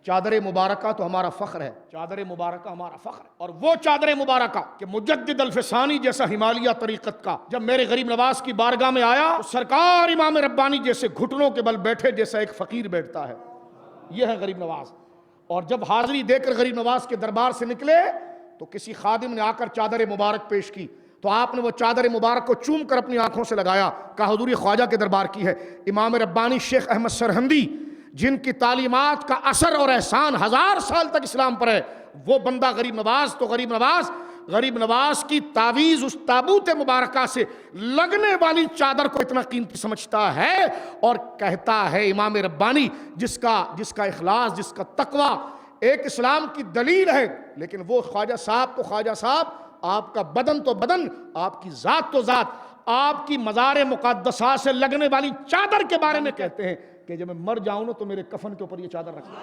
चादर मुबारका तो हमारा फ़ख्र है, चादर मुबारका हमारा फ़ख्र है। और वो चादर मुबारका कि मुजद्दिद अल्फसानी जैसा हिमालय तरीक़त का जब मेरे गरीब नवाज की बारगाह में आया तो सरकार इमाम रब्बानी जैसे घुटनों के बल बैठे जैसा एक फ़कीर बैठता है। यह है गरीब नवाज। और जब हाज़िरी देकर गरीब नवाज के दरबार से निकले तो किसी खादिम ने आकर चादर मुबारक पेश की तो आपने वो चादर मुबारक को चूम कर अपनी आंखों से लगाया, कहा हुजूर ख्वाजा के दरबार की है। इमाम रब्बानी शेख अहमद सरहंदी जिनकी तालीमात का असर और एहसान 1000 साल तक इस्लाम पर है, वो बंदा गरीब नवाज तो गरीब नवाज की तावीज़ उस ताबूत मुबारका से लगने वाली चादर को इतना कीमती समझता है और कहता है इमाम रब्बानी जिसका इखलास, जिसका तकवा एक इस्लाम की दलील है, लेकिन वो ख्वाजा साहब तो ख्वाजा साहब, आपका बदन तो बदन, आपकी ज़ात तो ज़ात, आपकी मज़ार मुक़द्दसा से लगने वाली चादर के बारे में कहते हैं कि जब मैं मर जाऊं ना तो मेरे कफन के ऊपर ये चादर रखना।